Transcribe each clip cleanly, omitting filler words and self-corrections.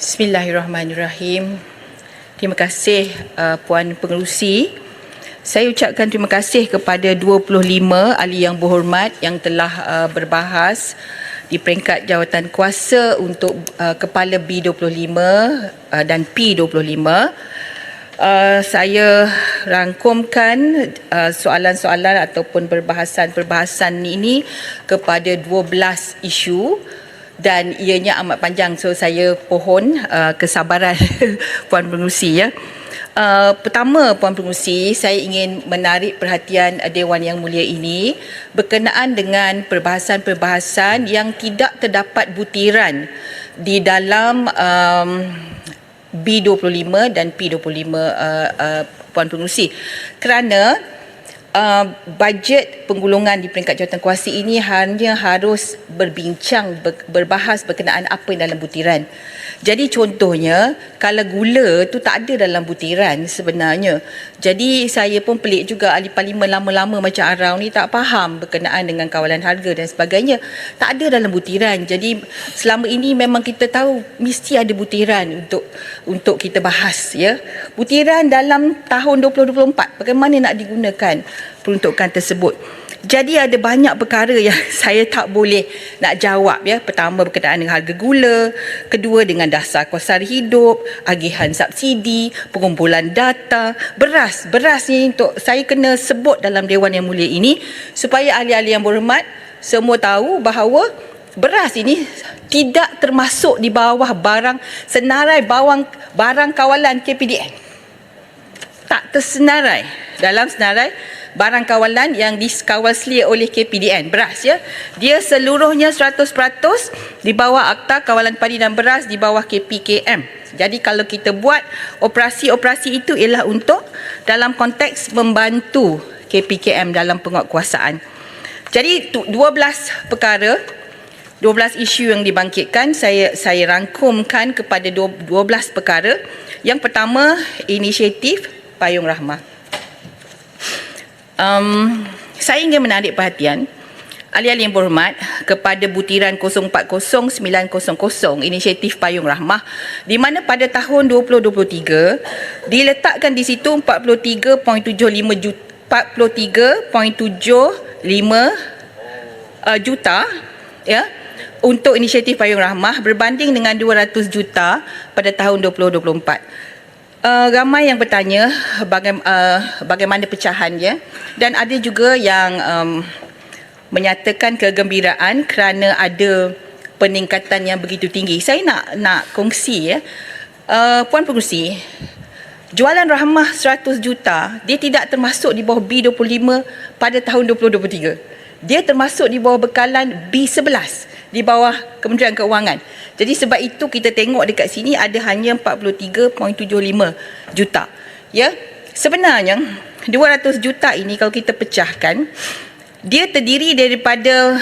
Bismillahirrahmanirrahim. Terima kasih Puan Pengerusi. Saya ucapkan terima kasih kepada 25 ahli yang berhormat yang telah berbahas di peringkat jawatan kuasa untuk Kepala B25 dan P25. Saya rangkumkan soalan-soalan ataupun perbahasan-perbahasan ini kepada 12 isu dan ianya amat panjang, so saya pohon kesabaran Puan Pengerusi ya. Pertama, Puan Pengerusi, saya ingin menarik perhatian Dewan Yang Mulia ini berkenaan dengan perbahasan-perbahasan yang tidak terdapat butiran di dalam B25 dan P25, Puan Pengerusi, kerana bajet penggulungan di peringkat jawatankuasa ini hanya harus berbahas berkenaan apa yang dalam butiran. Jadi contohnya, kalau gula tu tak ada dalam butiran sebenarnya. Jadi saya pun pelik juga, ahli parlimen lama-lama macam Arau ni tak faham berkenaan dengan kawalan harga dan sebagainya. Tak ada dalam butiran. Jadi selama ini memang kita tahu mesti ada butiran untuk kita bahas ya. Butiran dalam tahun 2024 bagaimana nak digunakan peruntukan tersebut. Jadi ada banyak perkara yang saya tak boleh nak jawab ya. Pertama berkenaan dengan harga gula, kedua dengan dasar kos sara hidup, agihan subsidi, pengumpulan data, beras ni untuk saya kena sebut dalam Dewan Yang Mulia ini supaya ahli-ahli yang berhormat semua tahu bahawa beras ini tidak termasuk di bawah barang senarai barang kawalan KPDN. Tak tersenarai dalam senarai barang kawalan yang dikawal selia oleh KPDN, beras ya. Dia seluruhnya 100% di bawah Akta Kawalan Padi dan Beras di bawah KPKM. Jadi kalau kita buat operasi-operasi itu ialah untuk dalam konteks membantu KPKM dalam penguatkuasaan. Jadi 12 perkara, 12 isu yang dibangkitkan, saya rangkumkan kepada 12 perkara. Yang pertama, inisiatif Payung Rahmah. Saya ingin menarik perhatian ahli-ahli yang berhormat kepada butiran 040900 inisiatif Payung Rahmah, di mana pada tahun 2023 diletakkan di situ 43.75 juta ya untuk inisiatif Payung Rahmah berbanding dengan 200 juta pada tahun 2024. Ramai yang bertanya bagaimana pecahannya, dan ada juga yang menyatakan kegembiraan kerana ada peningkatan yang begitu tinggi. Saya nak kongsi ya, Puan Pengerusi, jualan rahmah 100 juta dia tidak termasuk di bawah B25 pada tahun 2023. Dia termasuk di bawah bekalan B11 di bawah Kementerian Keuangan. Jadi sebab itu kita tengok dekat sini ada hanya 43.75 juta. Ya, sebenarnya 200 juta ini kalau kita pecahkan, dia terdiri daripada,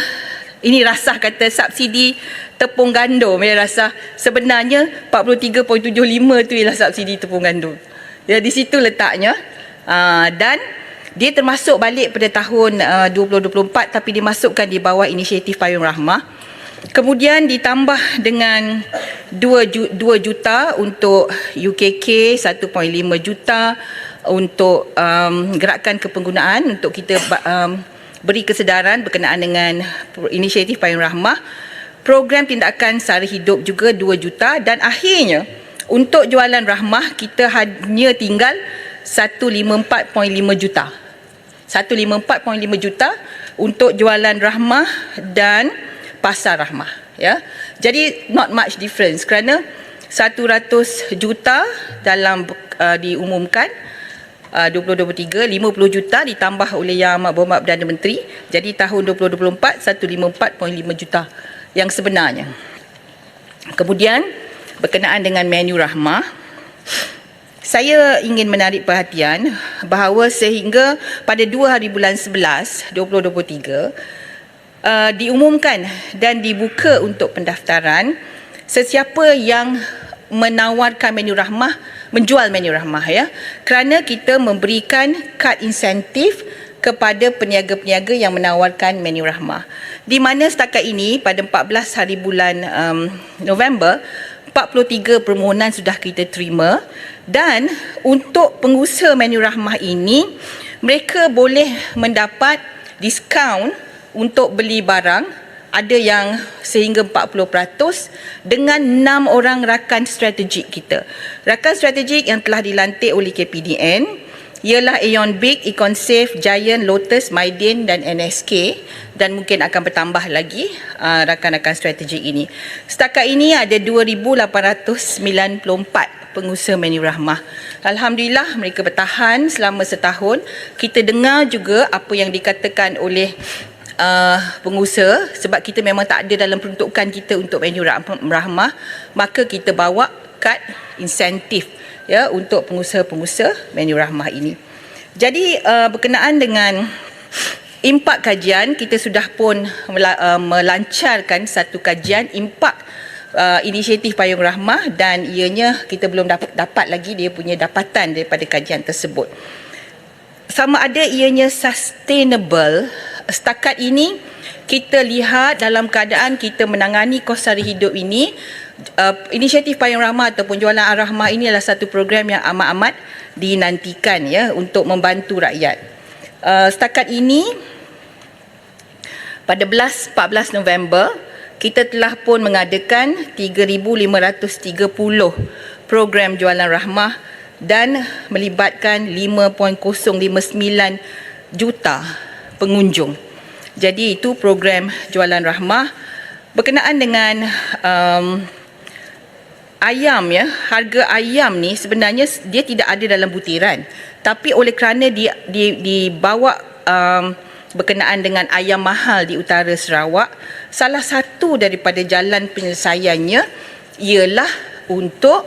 ini Rasah kata subsidi tepung gandum ya Rasah. Sebenarnya 43.75 tu ialah subsidi tepung gandum. Ya, di situ letaknya. Dan dia termasuk balik pada tahun 2024 tapi dimasukkan di bawah inisiatif Payung Rahmah. Kemudian ditambah dengan 2 juta untuk UKK, 1.5 juta untuk gerakan kepenggunaan untuk kita beri kesedaran berkenaan dengan inisiatif Payung Rahmah. Program tindakan sara hidup juga 2 juta, dan akhirnya untuk jualan rahmah kita hanya tinggal 154.5 juta. 154.5 juta untuk jualan rahmah dan pasar rahmah ya. Jadi not much difference kerana 100 juta dalam diumumkan 2023, 50 juta ditambah oleh Yang Amat Berhormat Perdana Menteri. Jadi tahun 2024 154.5 juta yang sebenarnya. Kemudian berkenaan dengan menu rahmah, saya ingin menarik perhatian bahawa sehingga pada 2 hari bulan 11 2023 diumumkan dan dibuka untuk pendaftaran sesiapa yang menawarkan menu rahmah, menjual menu rahmah ya, kerana kita memberikan kad insentif kepada peniaga-peniaga yang menawarkan menu rahmah, di mana setakat ini pada 14 hari bulan November 43 permohonan sudah kita terima, dan untuk pengusaha Menu Rahmah ini mereka boleh mendapat diskaun untuk beli barang, ada yang sehingga 40% dengan 6 orang rakan strategik kita. Rakan strategik yang telah dilantik oleh KPDN ialah Aeon Big, Econsafe, Giant, Lotus, Maidin dan NSK, dan mungkin akan bertambah lagi rakan-rakan strategik ini. Setakat ini ada 2,894 pengusaha Menu Rahmah. Alhamdulillah mereka bertahan selama setahun. Kita dengar juga apa yang dikatakan oleh pengusaha, sebab kita memang tak ada dalam peruntukan kita untuk Menu Rahmah, maka kita bawa kad insentif ya untuk pengusaha-pengusaha Menu Rahmah ini. Jadi berkenaan dengan impak kajian, kita sudah pun melancarkan satu kajian impak inisiatif Payung Rahmah, dan ianya kita belum dapat lagi dia punya dapatan daripada kajian tersebut. Sama ada ianya sustainable. Setakat ini kita lihat dalam keadaan kita menangani kos sara hidup ini, inisiatif Payung Rahmah ataupun Jualan Ar-Rahmah ini adalah satu program yang amat-amat dinantikan ya untuk membantu rakyat. Setakat ini pada 14 November kita telah pun mengadakan 3,530 program Jualan Rahmah dan melibatkan 5.059 juta pengunjung. Jadi itu program Jualan Rahmah. Berkenaan dengan ayam ya, harga ayam ni sebenarnya dia tidak ada dalam butiran, tapi oleh kerana dibawa berkenaan dengan ayam mahal di utara Sarawak, salah satu daripada jalan penyelesaiannya ialah untuk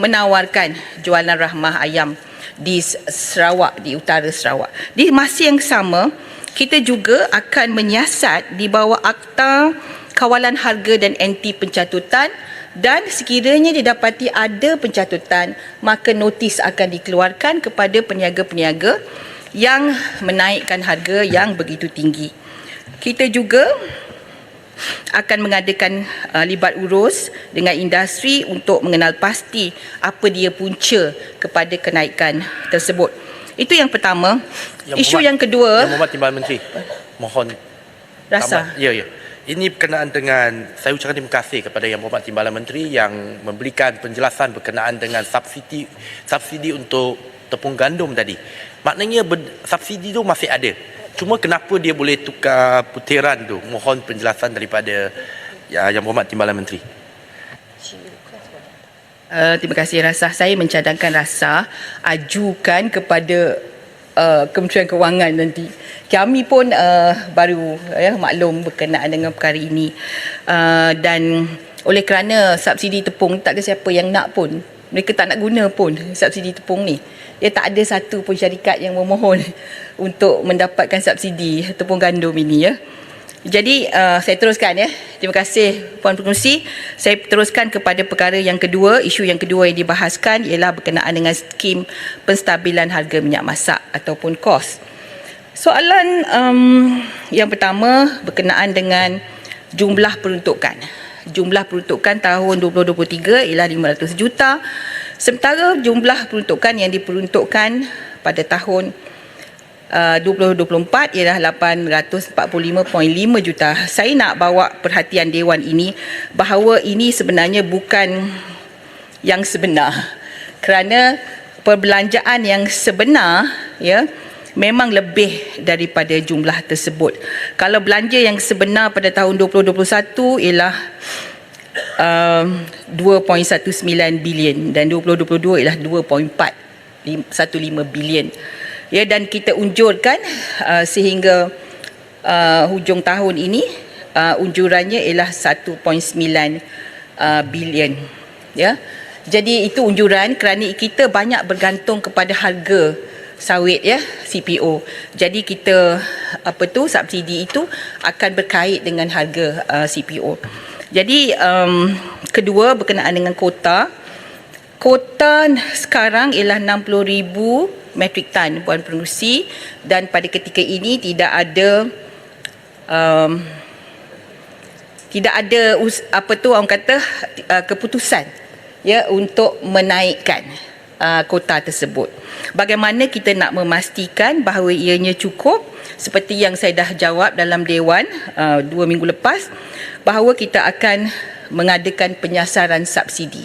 menawarkan Jualan Rahmah ayam di Sarawak, di utara Sarawak. Di masa yang sama, kita juga akan menyiasat di bawah Akta Kawalan Harga dan Anti Pencatutan, dan sekiranya didapati ada pencatutan, maka notis akan dikeluarkan kepada peniaga-peniaga yang menaikkan harga yang begitu tinggi. Kita juga akan mengadakan libat urus dengan industri untuk mengenal pasti apa dia punca kepada kenaikan tersebut. Itu yang pertama. Isu yang kedua, Yang Mohd Timbalan Menteri, mohon rasa. Ya. Ini berkenaan dengan, saya ucapkan terima kasih kepada Yang Mohd Timbalan Menteri yang memberikan penjelasan berkenaan dengan subsidi untuk tepung gandum tadi. Maknanya subsidi tu masih ada. Cuma kenapa dia boleh tukar putiran tu? Mohon penjelasan daripada Yang Mohd Timbalan Menteri. Terima kasih Rasa. Saya mencadangkan Rasa ajukan kepada Kementerian Kewangan nanti. Kami pun baru maklum berkenaan dengan perkara ini, dan oleh kerana subsidi tepung tak ada siapa yang nak pun, mereka tak nak guna pun subsidi tepung ni. Dia tak ada satu pun syarikat yang memohon untuk mendapatkan subsidi tepung gandum ini ya. Jadi saya teruskan ya. Terima kasih Puan Pengerusi. Saya teruskan kepada perkara yang kedua. Isu yang kedua yang dibahaskan ialah berkenaan dengan skim penstabilan harga minyak masak ataupun KOS. Soalan yang pertama berkenaan dengan jumlah peruntukan. Jumlah peruntukan tahun 2023 ialah 500 juta. Sementara jumlah peruntukan yang diperuntukkan pada tahun 2024 ialah 845.5 juta. Saya nak bawa perhatian Dewan ini bahawa ini sebenarnya bukan yang sebenar, kerana perbelanjaan yang sebenar ya memang lebih daripada jumlah tersebut. Kalau belanja yang sebenar pada tahun 2021 ialah 2.19 bilion dan 2022 ialah 2.415 bilion. Ya, dan kita unjurkan sehingga hujung tahun ini unjurannya ialah 1.9 bilion. Ya. Jadi itu unjuran kerana kita banyak bergantung kepada harga sawit ya, CPO. Jadi kita subsidi itu akan berkait dengan harga CPO. Jadi kedua berkenaan dengan kota. Kota sekarang ialah 60,000 metrik tan Puan Pengerusi, dan pada ketika ini tidak ada tidak ada orang kata keputusan ya untuk menaikkan kota tersebut. Bagaimana kita nak memastikan bahawa ianya cukup, seperti yang saya dah jawab dalam Dewan 2 minggu lepas, bahawa kita akan mengadakan penyasaran subsidi.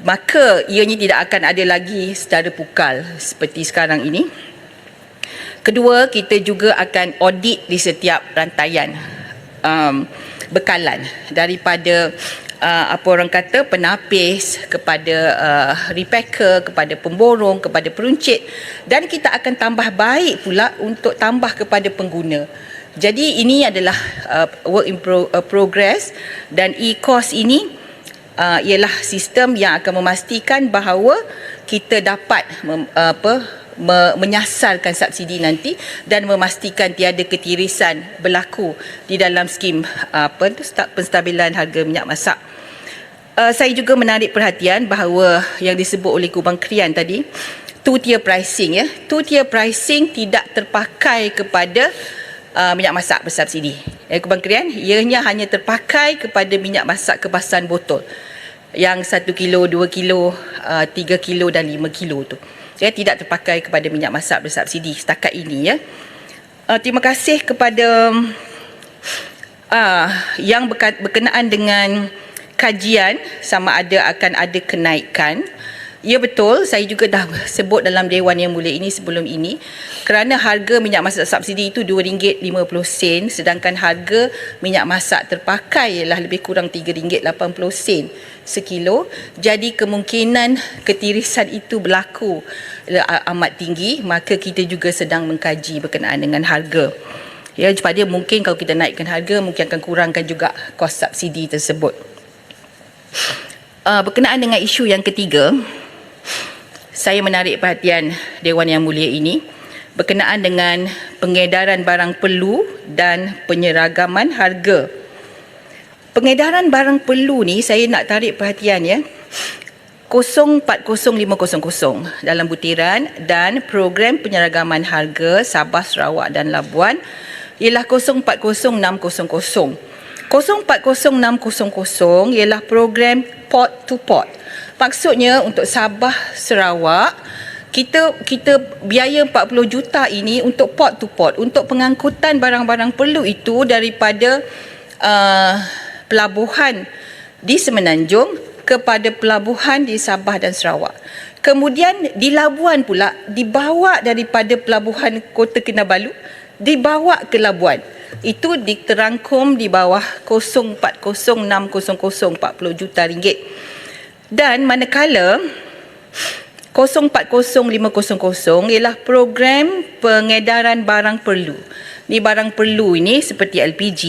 Maka ianya tidak akan ada lagi secara pukal seperti sekarang ini. Kedua, kita juga akan audit di setiap rantaian bekalan, daripada penapis kepada repacker, kepada pemborong, kepada peruncit, dan kita akan tambah baik pula untuk tambah kepada pengguna. Jadi ini adalah work in progress, dan e-cost ini ialah sistem yang akan memastikan bahawa kita dapat menyasarkan subsidi nanti dan memastikan tiada ketirisan berlaku di dalam skim penstabilan harga minyak masak. Saya juga menarik perhatian bahawa yang disebut oleh Kubang Krian tadi, two-tier pricing ya. Two-tier pricing tidak terpakai kepada minyak masak bersubsidi. Kubang Krian, ianya hanya terpakai kepada minyak masak kemasan botol. Yang 1 kilo, 2 kilo, 3 kilo dan 5 kilo tu. Ya, tidak terpakai kepada minyak masak bersubsidi setakat ini ya. Terima kasih kepada yang berkenaan dengan kajian sama ada akan ada kenaikan. Ya betul, saya juga dah sebut dalam Dewan Yang Mulia ini sebelum ini, kerana harga minyak masak subsidi itu RM2.50, sedangkan harga minyak masak terpakai ialah lebih kurang RM3.80 sekilo. Jadi kemungkinan ketirisan itu berlaku amat tinggi, maka kita juga sedang mengkaji berkenaan dengan harga. Ya, supaya mungkin kalau kita naikkan harga, mungkin akan kurangkan juga kos subsidi tersebut. Berkenaan dengan isu yang ketiga, saya menarik perhatian Dewan Yang Mulia ini berkenaan dengan pengedaran barang perlu dan penyeragaman harga. Pengedaran barang perlu ni saya nak tarik perhatian ya. 040500 dalam butiran, dan program penyeragaman harga Sabah, Sarawak dan Labuan ialah 040600. 040600 ialah program port to port. Maksudnya untuk Sabah, Sarawak, kita biaya 40 juta ini untuk port to port, untuk pengangkutan barang-barang perlu itu daripada pelabuhan di Semenanjung kepada pelabuhan di Sabah dan Sarawak. Kemudian di Labuan pula dibawa daripada pelabuhan Kota Kinabalu dibawa ke Labuan. Itu diterangkum di bawah 040600 40 juta ringgit. Dan manakala 040500 ialah program pengedaran barang perlu. Ni barang perlu ini seperti LPG,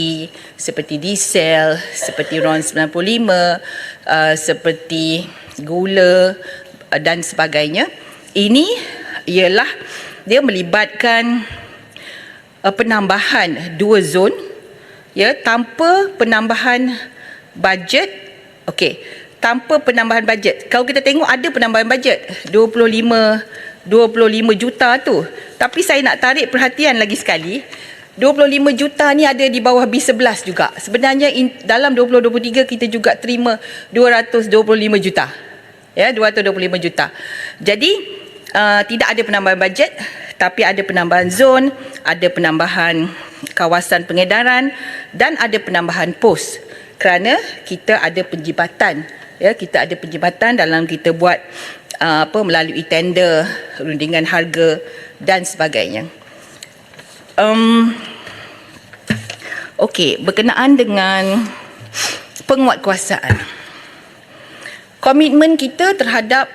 seperti diesel, seperti RON 95, seperti gula dan sebagainya. Ini ialah dia melibatkan penambahan 2 zon ya, tanpa penambahan bajet. Okey, tanpa penambahan bajet. Kalau kita tengok ada penambahan bajet 25 juta tu. Tapi saya nak tarik perhatian lagi sekali, 25 juta ni ada di bawah B11 juga. Sebenarnya dalam 2023 kita juga terima 225 juta. Ya, 225 juta. Jadi tidak ada penambahan bajet, tapi ada penambahan zon, ada penambahan kawasan pengedaran dan ada penambahan pos. Kerana kita ada penjibatan. Ya, kita ada penjibatan dalam kita buat melalui tender, rundingan harga dan sebagainya. Okey, berkenaan dengan penguatkuasaan. Komitmen kita terhadap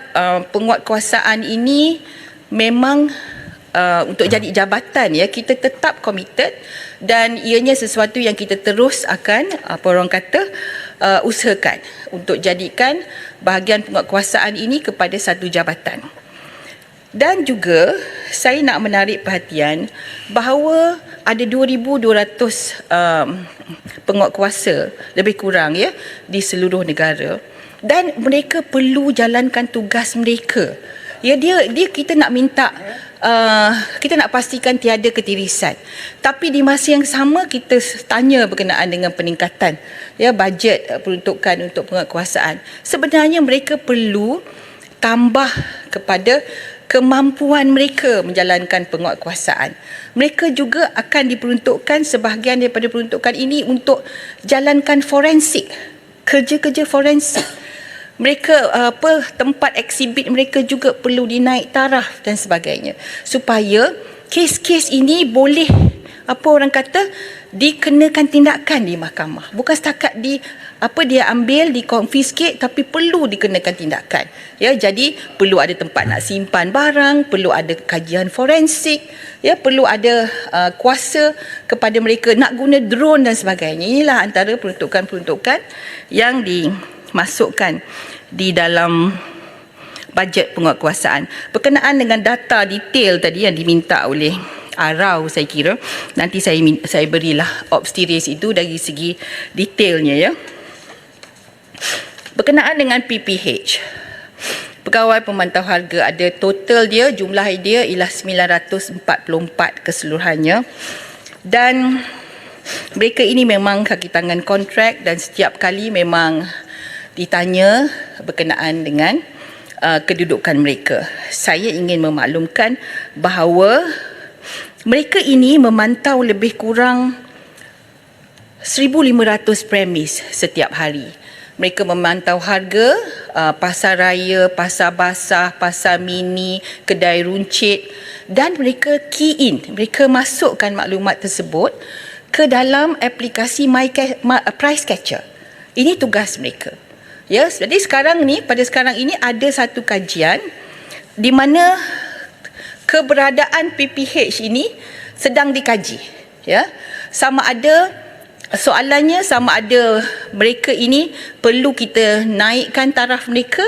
penguatkuasaan ini memang untuk jadi jabatan ya, kita tetap committed dan ianya sesuatu yang kita terus akan usahakan untuk jadikan bahagian penguatkuasaan ini kepada satu jabatan. Dan juga saya nak menarik perhatian bahawa ada 2,200 penguatkuasa lebih kurang ya di seluruh negara, dan mereka perlu jalankan tugas mereka Ya, dia kita nak minta kita nak pastikan tiada ketirisan. Tapi di masa yang sama kita tanya berkenaan dengan peningkatan bajet peruntukan untuk penguatkuasaan. Sebenarnya mereka perlu tambah kepada kemampuan mereka menjalankan penguatkuasaan. Mereka juga akan diperuntukkan sebahagian daripada peruntukan ini untuk jalankan forensik, kerja-kerja forensik. Mereka tempat eksibit mereka juga perlu dinaik taraf dan sebagainya supaya kes-kes ini boleh orang kata dikenakan tindakan di mahkamah, bukan setakat dia ambil dikonfiskate, tapi perlu dikenakan tindakan. Jadi perlu ada tempat nak simpan barang, perlu ada kajian forensik, perlu ada kuasa kepada mereka nak guna drone dan sebagainya. Inilah antara peruntukan-peruntukan yang dimasukkan di dalam bajet penguatkuasaan. Berkenaan dengan data detail tadi yang diminta oleh Arau, saya kira nanti saya berilah obsteris itu dari segi detailnya. Berkenaan dengan PPH, Pegawai Pemantau Harga, ada total dia, jumlah dia ialah 944 keseluruhannya, dan mereka ini memang kaki tangan kontrak dan setiap kali memang ditanya berkenaan dengan kedudukan mereka. Saya ingin memaklumkan bahawa mereka ini memantau lebih kurang 1,500 premis setiap hari. Mereka memantau harga, pasar raya, pasar basah, pasar mini, kedai runcit, dan mereka key in, mereka masukkan maklumat tersebut ke dalam aplikasi Price Catcher. Ini tugas mereka. Jadi pada sekarang ini ada satu kajian di mana keberadaan PPH ini sedang dikaji. Sama ada mereka ini perlu kita naikkan taraf mereka,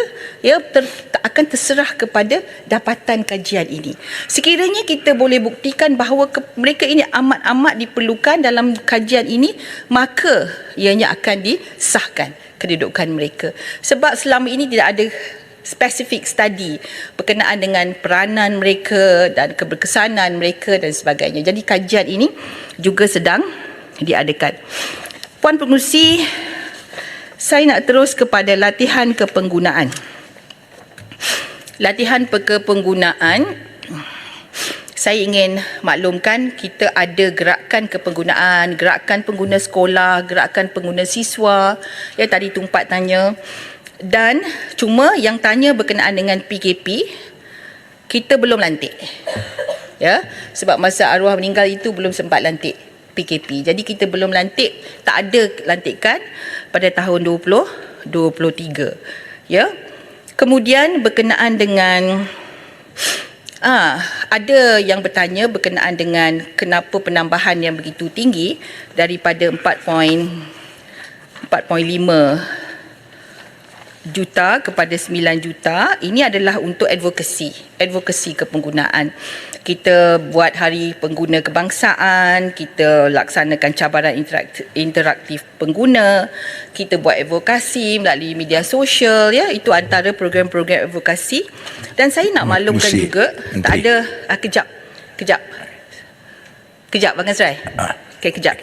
akan terserah kepada dapatan kajian ini. Sekiranya kita boleh buktikan bahawa mereka ini amat-amat diperlukan dalam kajian ini, maka ianya akan disahkan kedudukan mereka. Sebab selama ini tidak ada spesifik study berkenaan dengan peranan mereka dan keberkesanan mereka dan sebagainya. Jadi kajian ini juga sedang diadakan. Puan Pengerusi, saya nak terus kepada latihan kepenggunaan. Latihan kepenggunaan, saya ingin maklumkan kita ada gerakan kepenggunaan, gerakan pengguna sekolah, gerakan pengguna siswa. Tadi Tumpat tanya. Dan cuma yang tanya berkenaan dengan PKP, kita belum lantik. Sebab masa arwah meninggal itu belum sempat lantik PKP. Jadi kita belum lantik, tak ada lantikan pada tahun 2023. Kemudian berkenaan dengan ada yang bertanya berkenaan dengan kenapa penambahan yang begitu tinggi daripada 4.5 juta kepada 9 juta. Ini adalah untuk advokasi kepenggunaan. Kita buat hari pengguna kebangsaan, kita laksanakan cabaran interaktif pengguna, kita buat advokasi melalui media sosial, itu antara program-program advokasi. Dan saya nak maklumkan juga Menteri. Tak ada kejap Abang Azrai. Okey, kejap.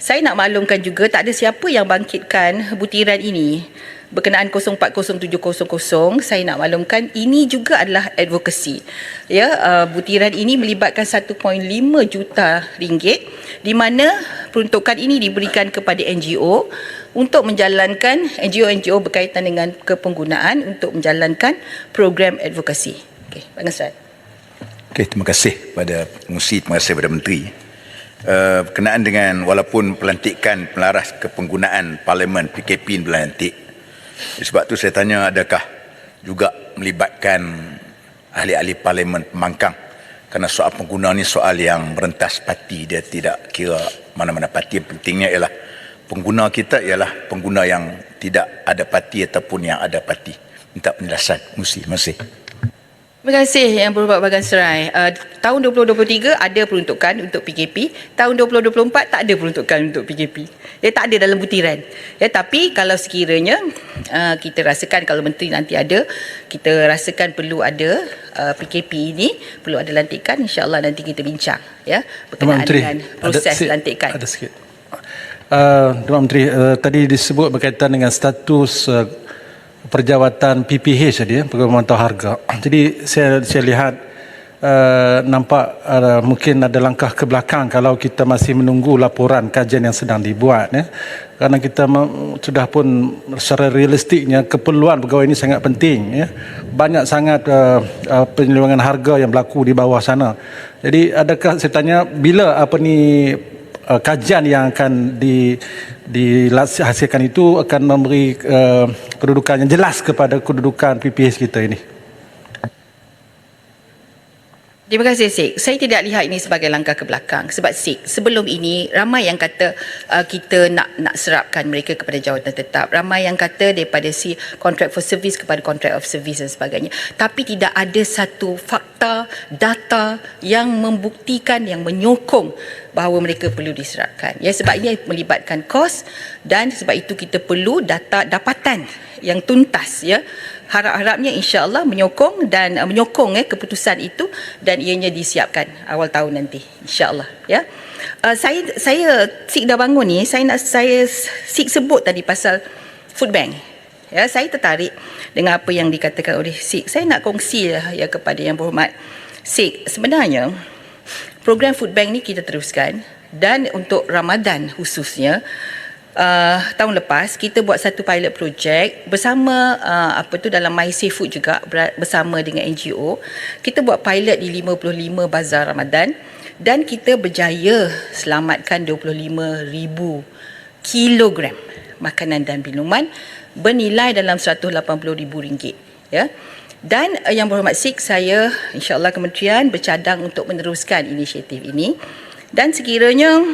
Saya nak maklumkan juga tak ada siapa yang bangkitkan butiran ini. Berkenaan 040700, saya nak maklumkan ini juga adalah advokasi. Butiran ini melibatkan 1.5 juta ringgit, di mana peruntukan ini diberikan kepada NGO untuk menjalankan, NGO berkaitan dengan kepenggunaan untuk menjalankan program advokasi. Okey, Abang Azrai. Okey, terima kasih kepada pengerusi, terima kasih kepada Menteri. Berkenaan dengan walaupun pelantikan pelaras kepenggunaan Parlimen PKP dilantik, sebab tu saya tanya adakah juga melibatkan ahli-ahli Parlimen pembangkang, kerana soal pengguna ni soal yang merentas parti, dia tidak kira mana-mana parti. Yang pentingnya ialah pengguna kita ialah pengguna yang tidak ada parti ataupun yang ada parti. Minta penjelasan. Terima kasih. Terima kasih Yang Berhormat Bagan Serai. Tahun 2023 ada peruntukan untuk PKP, tahun 2024 tak ada peruntukan untuk PKP. Tak ada dalam butiran. Tapi kalau sekiranya kita rasakan kalau menteri nanti ada, kita rasakan perlu ada PKP ini, perlu ada lantikan, insya-Allah nanti kita bincang berkenaan dengan proses lantikan. Ada sikit. Tuan Menteri, tadi disebut berkaitan dengan status perjawatan PPH tadi, Pengurusan Pemantau Harga. Jadi saya lihat nampak mungkin ada langkah ke belakang kalau kita masih menunggu laporan kajian yang sedang dibuat, kerana kita sudah pun secara realistiknya keperluan pegawai ini sangat penting, banyak sangat penyelewengan harga yang berlaku di bawah sana. Jadi adakah, saya tanya, bila kajian yang akan dihasilkan itu akan memberi kedudukan yang jelas kepada kedudukan PPH kita ini? Terima kasih Sik. Saya tidak lihat ini sebagai langkah ke belakang. Sebab Sik, sebelum ini ramai yang kata kita nak serapkan mereka kepada jawatan tetap. Ramai yang kata daripada si contract for service kepada contract of service dan sebagainya. Tapi tidak ada satu fakta, data yang membuktikan, yang menyokong bahawa mereka perlu diserapkan. Sebab ini melibatkan kos dan sebab itu kita perlu dapatan yang tuntas. Harap-harapnya insya-Allah menyokong keputusan itu dan ianya disiapkan awal tahun nanti insya-Allah. Saya Sik dah bangun ni, saya Sik sebut tadi pasal food bank. Saya tertarik dengan apa yang dikatakan oleh Sik. Saya nak kongsi kepada Yang Berhormat Sik. Sebenarnya program food bank ni kita teruskan dan untuk Ramadan khususnya tahun lepas kita buat satu pilot project bersama dalam MySafe Food juga bersama dengan NGO. Kita buat pilot di 55 bazar Ramadan dan kita berjaya selamatkan 25,000 kilogram makanan dan minuman bernilai dalam RM180,000. Dan Yang Berhormat Sik, saya insya-Allah kementerian bercadang untuk meneruskan inisiatif ini dan sekiranya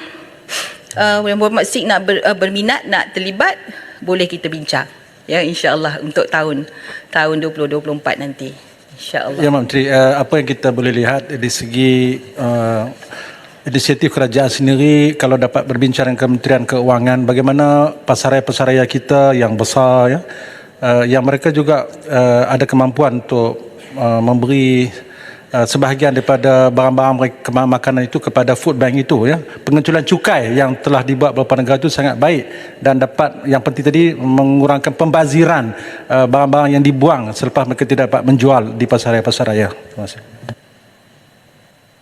Yang Berhormat Sik nak berminat, nak terlibat, boleh kita bincang insya-Allah untuk tahun 2024 nanti insya-Allah. Ya Menteri, apa yang kita boleh lihat dari segi inisiatif kerajaan sendiri, kalau dapat berbincang dengan Kementerian Keuangan, bagaimana pasaraya-pasaraya kita yang besar yang mereka juga ada kemampuan untuk memberi sebahagian daripada barang-barang makanan itu kepada food bank itu. Pengecualian cukai yang telah dibuat beberapa negara itu sangat baik dan dapat, yang penting tadi, mengurangkan pembaziran barang-barang yang dibuang selepas mereka tidak dapat menjual di pasaraya-pasaraya. Terima kasih.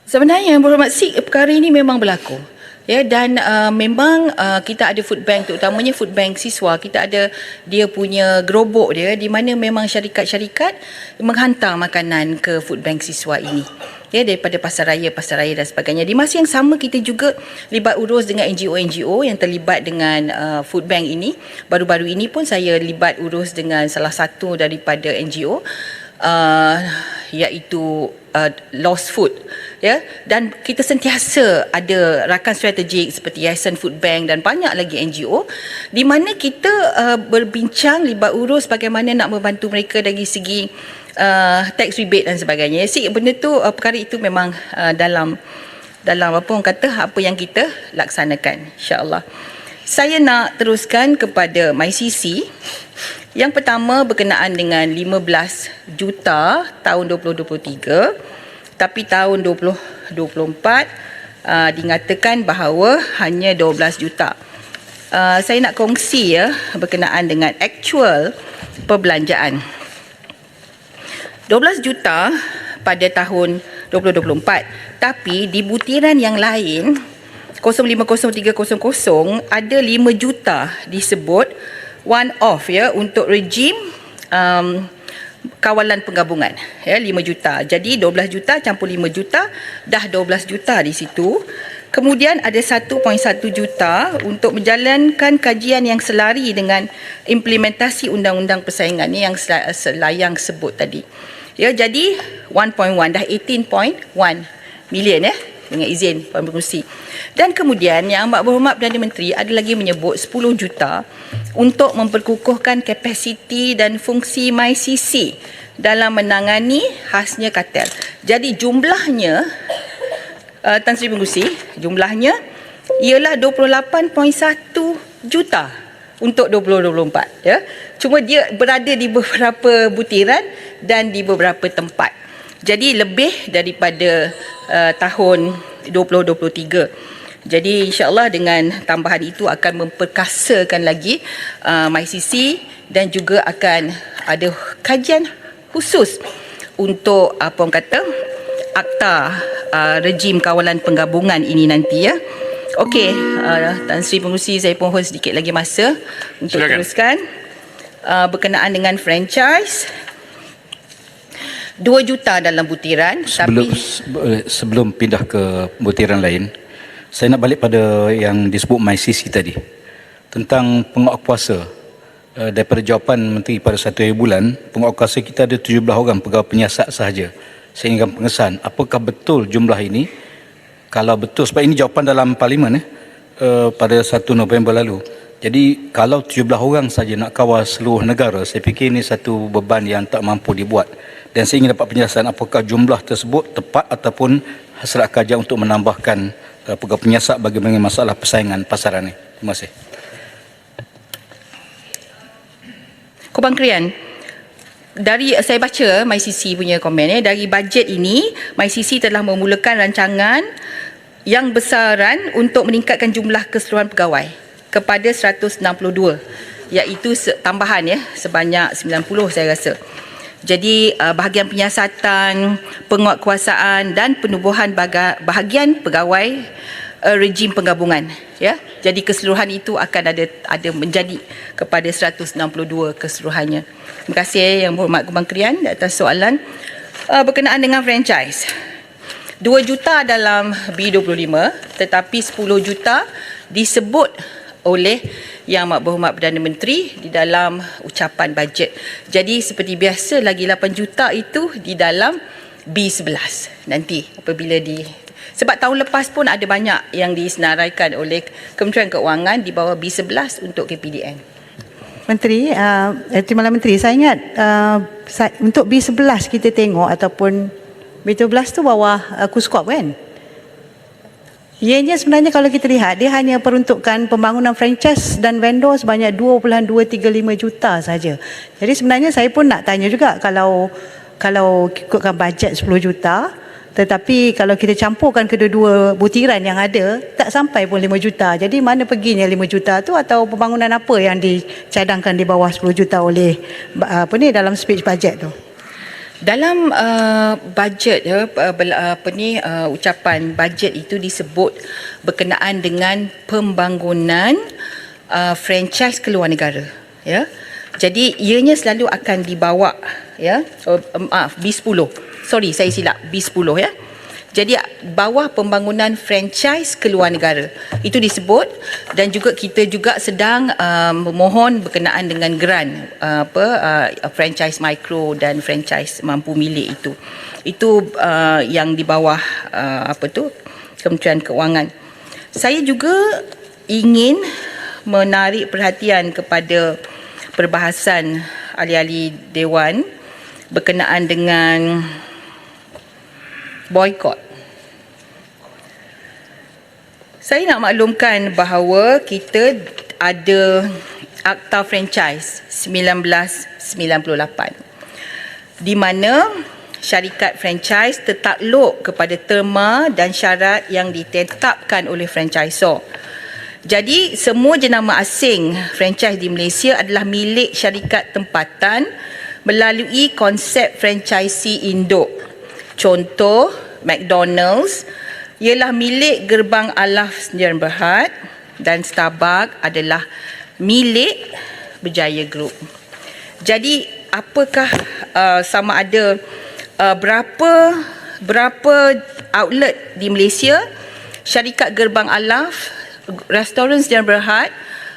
Sebenarnya Yang Berhormat Sik, perkara ini memang berlaku. Dan memang kita ada food bank, terutamanya food bank siswa. Kita ada dia punya gerobok dia di mana memang syarikat-syarikat menghantar makanan ke food bank siswa ini. Daripada pasaraya dan sebagainya. Di masa yang sama kita juga libat urus dengan NGO-NGO yang terlibat dengan food bank ini. Baru-baru ini pun saya libat urus dengan salah satu daripada NGO iaitu Lost Food. Dan kita sentiasa ada rakan strategik seperti Yayasan Food Bank dan banyak lagi NGO di mana kita berbincang, libat urus bagaimana nak membantu mereka dari segi tax rebate dan sebagainya. Benda tu, perkara itu memang dalam apa yang kita laksanakan insya-Allah. Saya nak teruskan kepada MyCC. Yang pertama berkenaan dengan 15 juta tahun 2023. Tapi tahun 2024 dinyatakan bahawa hanya 12 juta. Saya nak kongsi berkenaan dengan actual perbelanjaan. 12 juta pada tahun 2024. Tapi di butiran yang lain 050300 ada 5 juta disebut one off untuk rejim kawalan penggabungan 5 juta. Jadi 12 juta campur 5 juta dah 12 juta di situ. Kemudian ada 1.1 juta untuk menjalankan kajian yang selari dengan implementasi undang-undang persaingan ni yang Selayang sebut tadi. Jadi 1.1 dah 18.1 million dengan izin Puan Pengerusi. Dan kemudian yang Amat Berhormat Perdana Menteri ada lagi menyebut 10 juta untuk memperkukuhkan kapasiti dan fungsi MyCC dalam menangani khasnya kartel. Jadi jumlahnya Tan Sri Pengerusi, jumlahnya ialah 28.1 juta untuk 2024, ya. Cuma dia berada di beberapa butiran dan di beberapa tempat. Jadi lebih daripada tahun 2023. Jadi insya-Allah dengan tambahan itu akan memperkasakan lagi MyCC dan juga akan ada kajian khusus untuk apa orang kata akta rejim kawalan penggabungan ini nanti, ya. Okey, Tan Sri Pengerusi, saya mohon sedikit lagi masa untuk Silakan. teruskan. Berkenaan dengan franchise 2 juta dalam butiran, Sebelum pindah ke butiran lain, saya nak balik pada yang disebut MyCC tadi tentang penguat kuasa. Daripada jawapan Menteri pada 1 bulan, penguat kuasa kita ada 17 orang pegawai penyiasat sahaja. Saya inginkan pengesahan, apakah betul jumlah ini? Kalau betul, sebab ini jawapan dalam Parlimen pada 1 November lalu. Jadi kalau 17 orang saja nak kawal seluruh negara, saya fikir ini satu beban yang tak mampu dibuat. Dan saya ingin dapat penjelasan apakah jumlah tersebut tepat ataupun hasrat kajian untuk menambahkan pegawai penyiasat bagi mengenai masalah persaingan pasaran ini. Terima kasih. Kubang Krian, dari saya baca MyCC punya komen, dari bajet ini MyCC telah memulakan rancangan yang besaran untuk meningkatkan jumlah keseluruhan pegawai kepada 162, iaitu tambahan, ya, sebanyak 90 saya rasa. Jadi bahagian penyiasatan, penguatkuasaan dan penubuhan bahagian pegawai rejim penggabungan, ya. Jadi keseluruhan itu akan ada menjadi kepada 162 keseluruhannya. Terima kasih Yang Berhormat Kubang Krian atas soalan. Berkenaan dengan franchise, 2 juta dalam B25, tetapi 10 juta disebut oleh Yang Amat Berhormat Perdana Menteri di dalam ucapan bajet. Jadi seperti biasa lagi 8 juta itu di dalam B11 nanti apabila sebab tahun lepas pun ada banyak yang disenaraikan oleh Kementerian Keuangan di bawah B11 untuk KPDN. Menteri, Timbalan Menteri, saya ingat untuk B11 kita tengok ataupun B12 tu bawah KUSKOP kan? Ianya sebenarnya kalau kita lihat, dia hanya peruntukan pembangunan franchise dan vendor sebanyak 2.235 juta saja. Jadi sebenarnya saya pun nak tanya juga, kalau ikutkan bajet 10 juta, tetapi kalau kita campurkan kedua-dua butiran yang ada, tak sampai pun 5 juta. Jadi mana perginya 5 juta tu, atau pembangunan apa yang dicadangkan di bawah 10 juta oleh dalam speech bajet tu? Dalam bajet, ucapan bajet itu disebut berkenaan dengan pembangunan franchise keluar negara, ya. Jadi ianya selalu akan dibawa, ya. B10. Sorry, saya silap, B10, ya. Jadi bawah pembangunan franchise keluar negara itu disebut, dan juga kita juga sedang memohon berkenaan dengan grant franchise mikro dan franchise mampu milik itu yang di bawah Kementerian Keuangan. Saya juga ingin menarik perhatian kepada perbahasan ahli-ahli Dewan berkenaan dengan boykot. Saya nak maklumkan bahawa kita ada Akta Franchise 1998 di mana syarikat franchise tertakluk kepada terma dan syarat yang ditetapkan oleh franchisor. Jadi semua jenama asing franchise di Malaysia adalah milik syarikat tempatan melalui konsep franchisee induk. Contoh, McDonald's ialah milik Gerbang Alaf Sdn Bhd dan Starbucks adalah milik Berjaya Group. Jadi apakah sama ada berapa outlet di Malaysia syarikat Gerbang Alaf, Restoran Sdn Bhd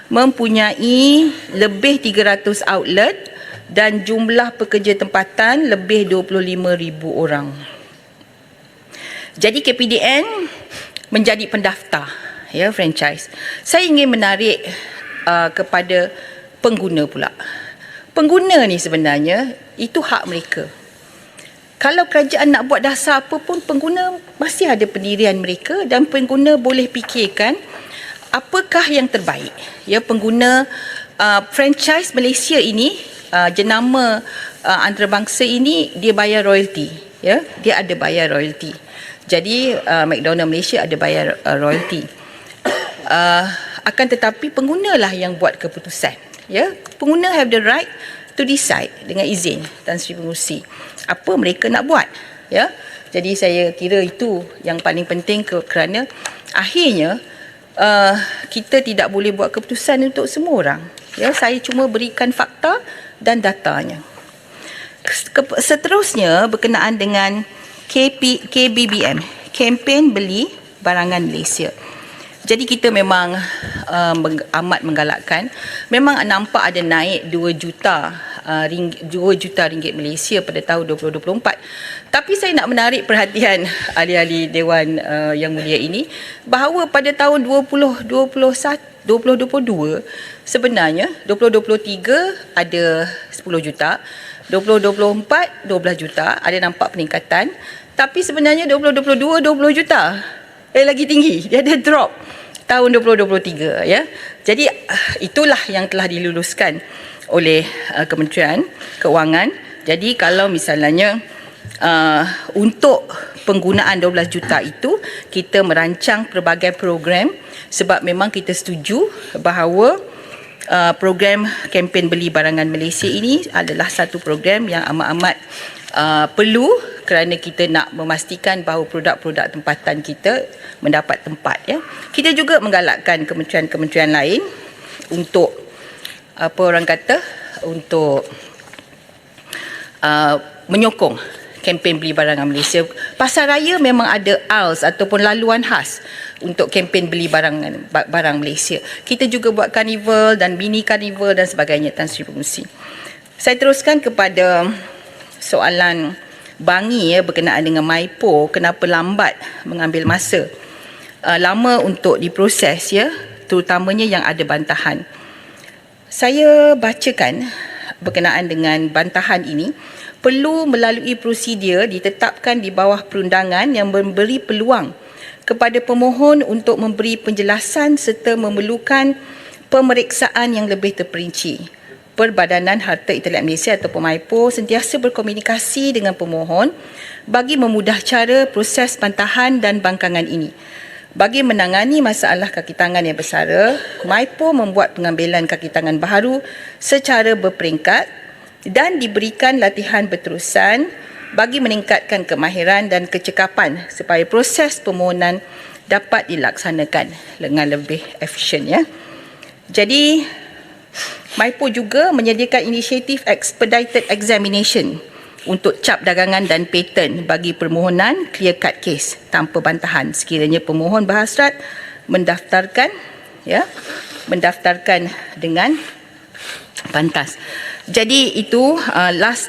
mempunyai lebih 300 outlet dan jumlah pekerja tempatan lebih 25,000 orang. Jadi KPDN menjadi pendaftar ya franchise. Saya ingin menarik kepada pengguna pula. Pengguna ni sebenarnya itu hak mereka. Kalau kerajaan nak buat dasar apa pun, pengguna masih ada pendirian mereka dan pengguna boleh fikirkan apakah yang terbaik. Ya, pengguna franchise Malaysia ini, jenama antarabangsa ini, dia bayar royalty. Ya, dia ada bayar royalty. Jadi McDonald Malaysia ada bayar royalty. Akan tetapi penggunalah yang buat keputusan. Ya, pengguna have the right to decide dengan izin Tan Sri Pengerusi apa mereka nak buat. Ya, jadi saya kira itu yang paling penting kerana akhirnya kita tidak boleh buat keputusan untuk semua orang. Ya, saya cuma berikan fakta dan datanya. Seterusnya berkenaan dengan KBBM, kempen beli barangan Malaysia. Jadi kita memang amat menggalakkan. Memang nampak ada naik 2 juta ringgit Malaysia pada tahun 2024. Tapi saya nak menarik perhatian ahli-ahli Dewan Yang Mulia ini bahawa pada tahun 2022 sebenarnya 2023 ada 10 juta, 2024 12 juta, ada nampak peningkatan. Tapi sebenarnya 2022 20 juta. Lagi tinggi, dia ada drop tahun 2023 ya. Jadi itulah yang telah diluluskan oleh Kementerian Keuangan. Jadi kalau misalnya untuk penggunaan 12 juta itu kita merancang pelbagai program sebab memang kita setuju bahawa program kempen beli barangan Malaysia ini adalah satu program yang amat-amat perlu kerana kita nak memastikan bahawa produk-produk tempatan kita mendapat tempat ya. Kita juga menggalakkan kementerian-kementerian lain untuk untuk menyokong kempen beli barangan Malaysia. Pasar raya memang ada ALS ataupun laluan khas untuk kempen beli barang Malaysia. Kita juga buat karnival dan mini karnival dan sebagainya, Tan Sri Pengerusi. Saya teruskan kepada soalan Bangi ya, berkenaan dengan Maipo, kenapa lambat mengambil masa lama untuk diproses ya, terutamanya yang ada bantahan. Saya bacakan berkenaan dengan bantahan ini perlu melalui prosedur ditetapkan di bawah perundangan yang memberi peluang kepada pemohon untuk memberi penjelasan serta memerlukan pemeriksaan yang lebih terperinci. Perbadanan Harta Italian Malaysia atau Maipo sentiasa berkomunikasi dengan pemohon bagi memudah cara proses bantahan dan bangkangan ini. Bagi menangani masalah kaki tangan yang bersara, Maipo membuat pengambilan kaki tangan baharu secara berperingkat dan diberikan latihan berterusan bagi meningkatkan kemahiran dan kecekapan supaya proses permohonan dapat dilaksanakan dengan lebih efisien ya. Jadi Maipo juga menyediakan inisiatif expedited examination untuk cap dagangan dan paten bagi permohonan clear cut case tanpa bantahan sekiranya pemohon berhasrat mendaftarkan dengan pantas. Jadi itu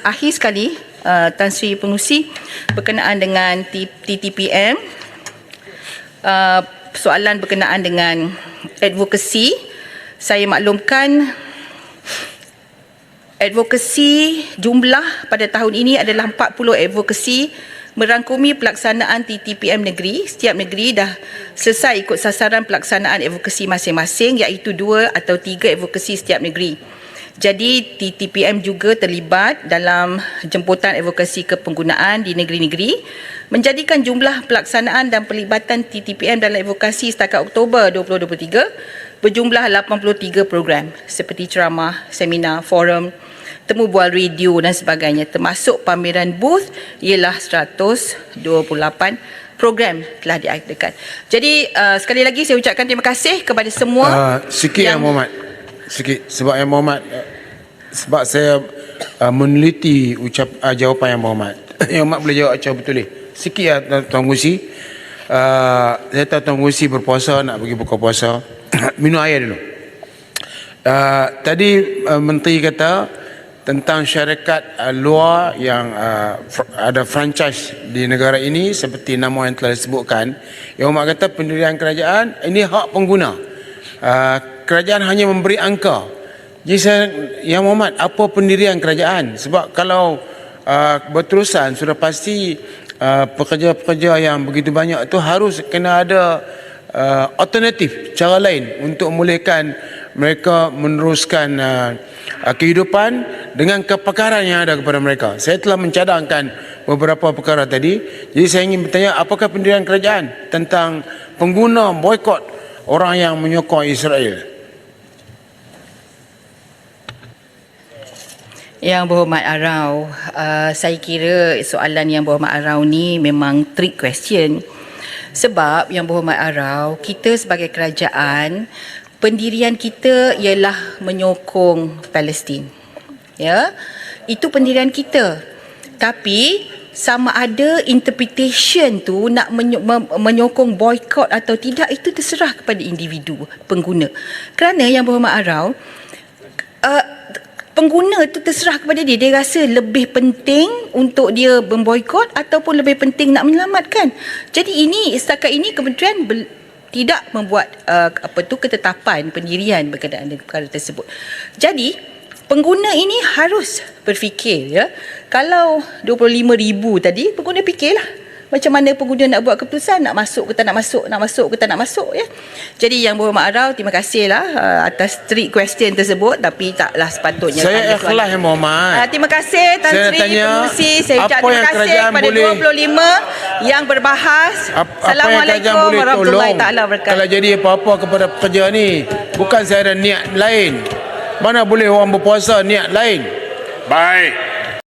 akhir sekali Tan Sri Pengerusi berkenaan dengan TTPM, soalan berkenaan dengan advokasi. Saya maklumkan advokasi jumlah pada tahun ini adalah 40 advokasi merangkumi pelaksanaan TTPM negeri. Setiap negeri dah selesai ikut sasaran pelaksanaan advokasi masing-masing iaitu 2 atau 3 advokasi setiap negeri. Jadi TTPM juga terlibat dalam jemputan advokasi kepenggunaan di negeri-negeri menjadikan jumlah pelaksanaan dan pelibatan TTPM dalam advokasi setakat Oktober 2023 berjumlah 83 program seperti ceramah, seminar, forum, temu bual radio dan sebagainya termasuk pameran booth ialah 128 program telah diadakan. Jadi sekali lagi saya ucapkan terima kasih kepada semua. Sikit yang Muhammad. Sikit sebab yang Muhammad sebab saya meneliti jawapan yang Muhammad. Yang Muhammad boleh jawab macam betul ni. Sikit ya Tuan Pengerusi. Saya tahu Tuan Pengerusi berpuasa nak pergi buka puasa. Minum air dulu. Tadi Menteri kata tentang syarikat luar yang ada franchise di negara ini seperti nama yang telah disebutkan. Yang Hormat kata pendirian kerajaan ini hak pengguna. Kerajaan hanya memberi angka. Jadi saya, Yang Hormat, apa pendirian kerajaan? Sebab kalau berterusan sudah pasti pekerja-pekerja yang begitu banyak itu harus kena ada alternatif, cara lain untuk membolehkan mereka meneruskan kehidupan dengan kepakaran yang ada kepada mereka. Saya telah mencadangkan beberapa perkara tadi. Jadi saya ingin bertanya, apakah pendirian kerajaan tentang pengguna boikot orang yang menyokong Israel? Yang Berhormat Arau, saya kira soalan Yang Berhormat Arau ni memang trick question. Sebab Yang Berhormat Arau, kita sebagai kerajaan, pendirian kita ialah menyokong Palestin. Ya, itu pendirian kita. Tapi sama ada interpretation tu nak menyokong boikot atau tidak, itu terserah kepada individu pengguna. Kerana Yang Berhormat Arau, pengguna tu terserah kepada dia. Dia rasa lebih penting untuk dia memboikot ataupun lebih penting nak menyelamatkan. Jadi ini setakat ini kementerian tidak membuat ketetapan pendirian berkenaan dengan perkara tersebut. Jadi pengguna ini harus berfikir, ya. Kalau 25,000 tadi, pengguna fikirlah macam mana pengguna nak buat keputusan, nak masuk ke tak nak masuk, nak masuk ke tak nak masuk, ya. Jadi Yang Berhormat Arau, terima kasihlah atas trick question tersebut, tapi taklah sepatutnya. Saya ikhlas Yang Berhormat. Terima kasih Tan Saya nak Sri tanya, Pengerusi. Saya ucap apa terima yang kasih kerajaan kepada boleh- 25 yang berbahas. Apa yang Assalamualaikum kerajaan boleh warahmatullahi tolong taala wabarakatuh. kalau jadi apa-apa kepada pekerja ni? Bukan saya ada niat lain. Mana boleh orang berpuasa niat lain? Baik.